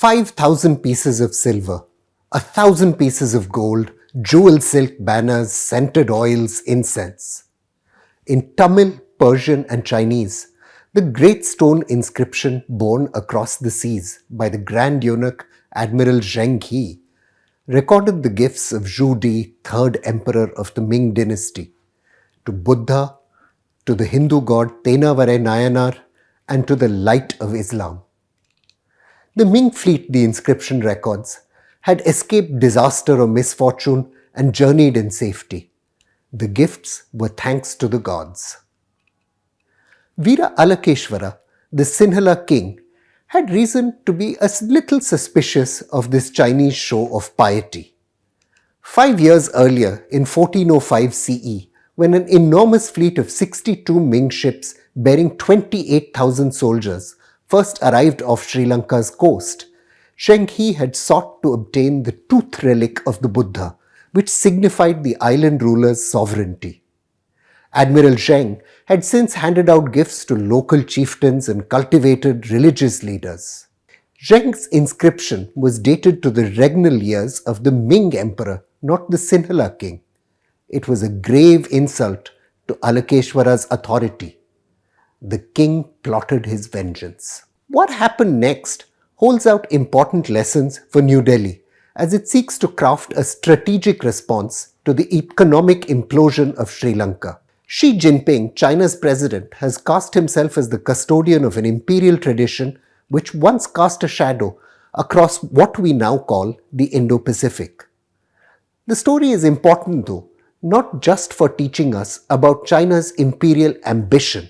5,000 pieces of silver, 1,000 pieces of gold, jewel silk banners, scented oils, incense. In Tamil, Persian, and Chinese, the great stone inscription borne across the seas by the Grand Eunuch Admiral Zheng He recorded the gifts of Zhu Di, third emperor of the Ming dynasty, to Buddha, to the Hindu god Tenavare Nayanar, and to the light of Islam. The Ming fleet, the inscription records, had escaped disaster or misfortune and journeyed in safety. The gifts were thanks to the gods. Veera Alakeshwara, the Sinhala king, had reason to be a little suspicious of this Chinese show of piety. 5 years earlier, in 1405 CE, when an enormous fleet of 62 Ming ships bearing 28,000 soldiers first arrived off Sri Lanka's coast, Zheng He had sought to obtain the tooth relic of the Buddha, which signified the island ruler's sovereignty. Admiral Zheng had since handed out gifts to local chieftains and cultivated religious leaders. Zheng's inscription was dated to the regnal years of the Ming emperor, not the Sinhala king. It was a grave insult to Alakeshwara's authority. The king plotted his vengeance. What happened next holds out important lessons for New Delhi as it seeks to craft a strategic response to the economic implosion of Sri Lanka. Xi Jinping, China's president, has cast himself as the custodian of an imperial tradition which once cast a shadow across what we now call the Indo-Pacific. The story is important though, not just for teaching us about China's imperial ambition,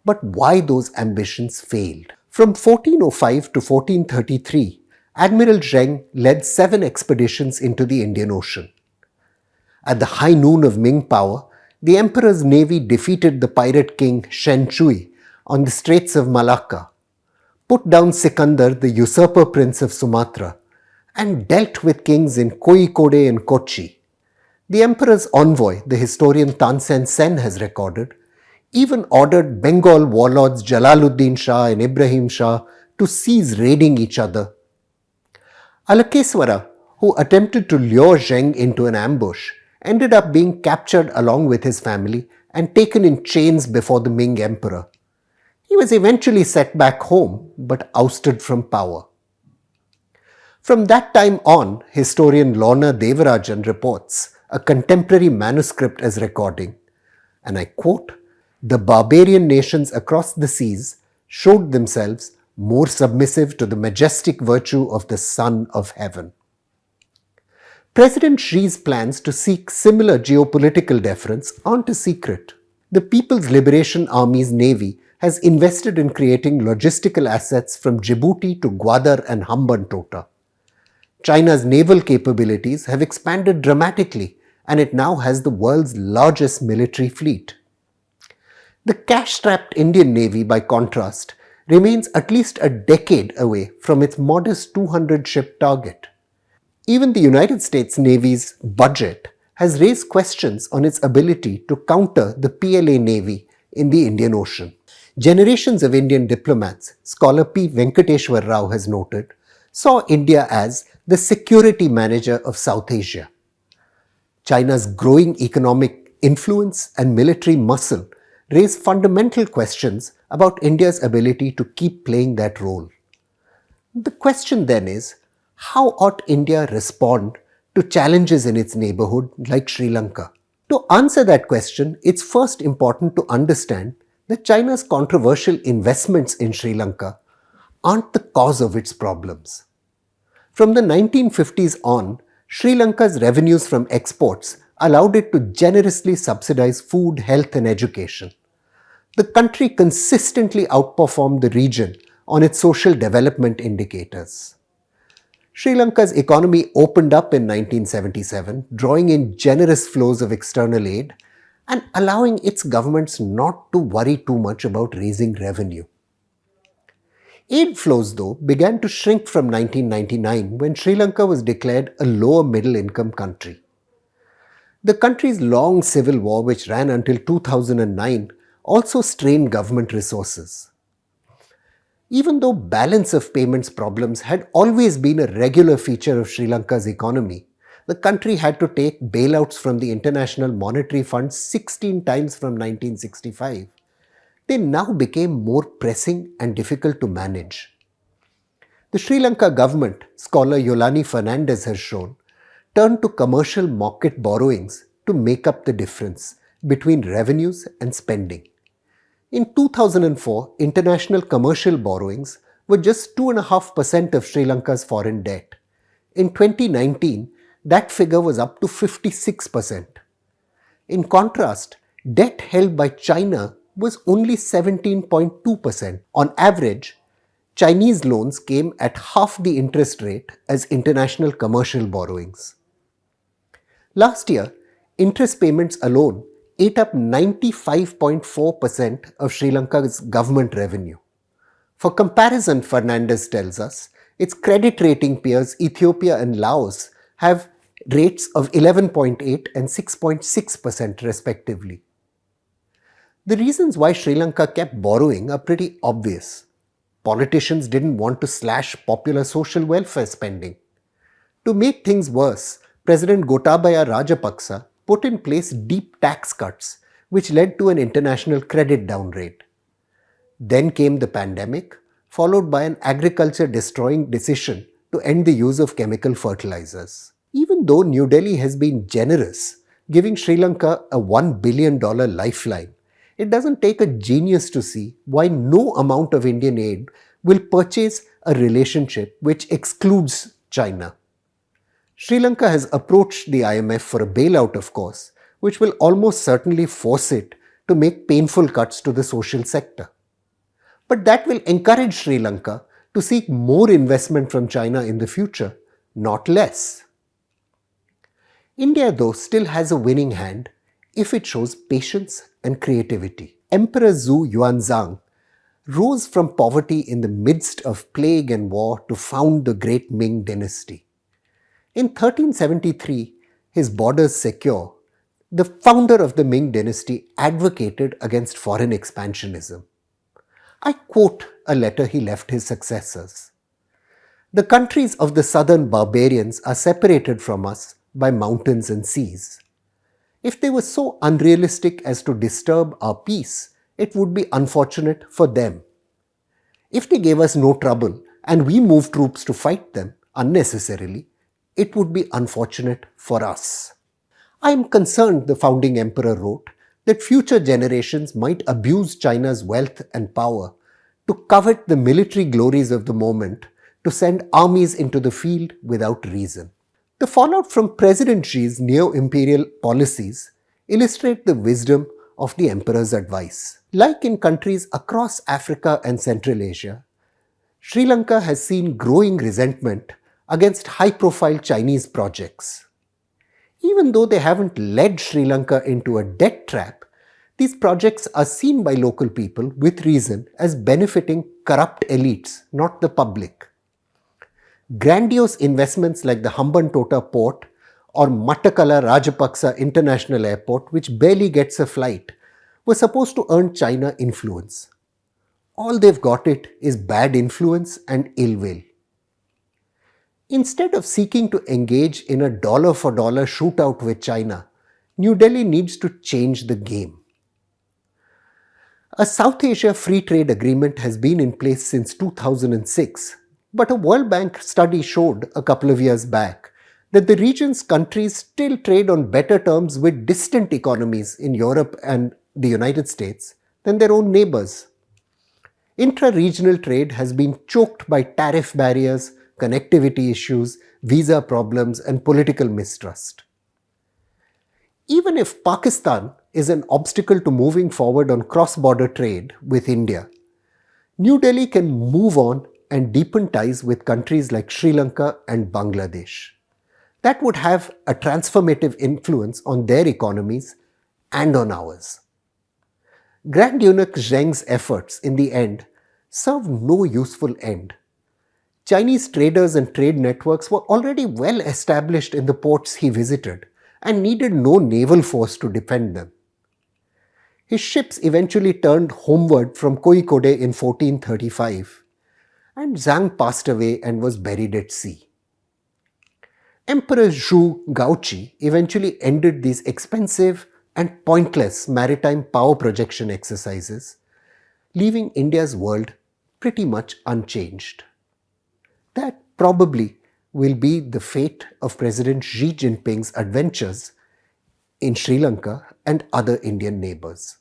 but why those ambitions failed. From 1405 to 1433, Admiral Zheng led 7 expeditions into the Indian Ocean. At the high noon of Ming power, the emperor's navy defeated the pirate king Shen Chui on the Straits of Malacca, put down Sikandar, the usurper prince of Sumatra, and dealt with kings in Kozhikode and Kochi. The emperor's envoy, the historian Tansen Sen has recorded, even ordered Bengal warlords Jalaluddin Shah and Ibrahim Shah to cease raiding each other. Alakeswara, who attempted to lure Zheng into an ambush, ended up being captured along with his family and taken in chains before the Ming emperor. He was eventually set back home but ousted from power. From that time on, historian Lorna Devarajan reports a contemporary manuscript as recording, and I quote, "The barbarian nations across the seas showed themselves more submissive to the majestic virtue of the Son of Heaven." President Xi's plans to seek similar geopolitical deference aren't a secret. The People's Liberation Army's navy has invested in creating logistical assets from Djibouti to Gwadar and Hambantota. China's naval capabilities have expanded dramatically, and it now has the world's largest military fleet. The cash-strapped Indian Navy, by contrast, remains at least a decade away from its modest 200-ship target. Even the United States Navy's budget has raised questions on its ability to counter the PLA Navy in the Indian Ocean. Generations of Indian diplomats, scholar P. Venkateshwar Rao has noted, saw India as the security manager of South Asia. China's growing economic influence and military muscle raise fundamental questions about India's ability to keep playing that role. The question then is, how ought India respond to challenges in its neighborhood like Sri Lanka? To answer that question, it's first important to understand that China's controversial investments in Sri Lanka aren't the cause of its problems. From the 1950s on, Sri Lanka's revenues from exports allowed it to generously subsidize food, health, and education. The country consistently outperformed the region on its social development indicators. Sri Lanka's economy opened up in 1977, drawing in generous flows of external aid and allowing its governments not to worry too much about raising revenue. Aid flows, though, began to shrink from 1999 when Sri Lanka was declared a lower middle income country. The country's long civil war, which ran until 2009, also strained government resources. Even though balance of payments problems had always been a regular feature of Sri Lanka's economy, the country had to take bailouts from the International Monetary Fund 16 times from 1965. They now became more pressing and difficult to manage. The Sri Lanka government, scholar Yolani Fernandez has shown, turned to commercial market borrowings to make up the difference between revenues and spending. In 2004, international commercial borrowings were just 2.5% of Sri Lanka's foreign debt. In 2019, that figure was up to 56%. In contrast, debt held by China was only 17.2%. On average, Chinese loans came at half the interest rate as international commercial borrowings. Last year, interest payments alone ate up 95.4% of Sri Lanka's government revenue. For comparison, Fernandez tells us, its credit rating peers Ethiopia and Laos have rates of 11.8 and 6.6% respectively. The reasons why Sri Lanka kept borrowing are pretty obvious. Politicians didn't want to slash popular social welfare spending. To make things worse, President Gotabaya Rajapaksa put in place deep tax cuts, which led to an international credit downgrade. Then came the pandemic, followed by an agriculture-destroying decision to end the use of chemical fertilizers. Even though New Delhi has been generous, giving Sri Lanka a $1 billion lifeline, it doesn't take a genius to see why no amount of Indian aid will purchase a relationship which excludes China. Sri Lanka has approached the IMF for a bailout, of course, which will almost certainly force it to make painful cuts to the social sector. But that will encourage Sri Lanka to seek more investment from China in the future, not less. India, though, still has a winning hand if it shows patience and creativity. Emperor Zhu Yuanzhang rose from poverty in the midst of plague and war to found the great Ming dynasty. In 1373, his borders secure, the founder of the Ming dynasty advocated against foreign expansionism. I quote a letter he left his successors. "The countries of the southern barbarians are separated from us by mountains and seas. If they were so unrealistic as to disturb our peace, it would be unfortunate for them. If they gave us no trouble and we moved troops to fight them unnecessarily, it would be unfortunate for us." I am concerned, the founding emperor wrote, that future generations might abuse China's wealth and power to covet the military glories of the moment, to send armies into the field without reason. The fallout from President Xi's neo-imperial policies illustrate the wisdom of the emperor's advice. Like in countries across Africa and Central Asia, Sri Lanka has seen growing resentment against high-profile Chinese projects. Even though they haven't led Sri Lanka into a debt trap, these projects are seen by local people with reason as benefiting corrupt elites, not the public. Grandiose investments like the Hambantota port or Matakala Rajapaksa International Airport, which barely gets a flight, were supposed to earn China influence. All they've got it is bad influence and ill will. Instead of seeking to engage in a dollar-for-dollar shootout with China, New Delhi needs to change the game. A South Asia Free Trade Agreement has been in place since 2006, but a World Bank study showed a couple of years back that the region's countries still trade on better terms with distant economies in Europe and the United States than their own neighbors. Intra-regional trade has been choked by tariff barriers, connectivity issues, visa problems, and political mistrust. Even if Pakistan is an obstacle to moving forward on cross-border trade with India, New Delhi can move on and deepen ties with countries like Sri Lanka and Bangladesh. That would have a transformative influence on their economies and on ours. Grand Eunuch Zheng's efforts, in the end, served no useful end. Chinese traders and trade networks were already well established in the ports he visited and needed no naval force to defend them. His ships eventually turned homeward from Kozhikode in 1435. and Zhang passed away and was buried at sea. Emperor Zhu Gaoqi eventually ended these expensive and pointless maritime power projection exercises, leaving India's world pretty much unchanged. That probably will be the fate of President Xi Jinping's adventures in Sri Lanka and other Indian neighbors.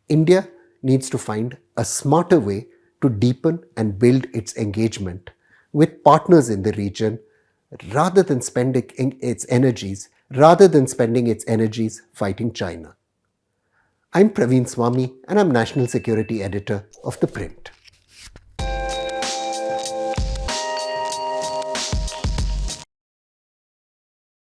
India needs to find a smarter way to deepen and build its engagement with partners in the region rather than spending its energies fighting China. I'm Praveen Swami and I'm National Security Editor of ThePrint.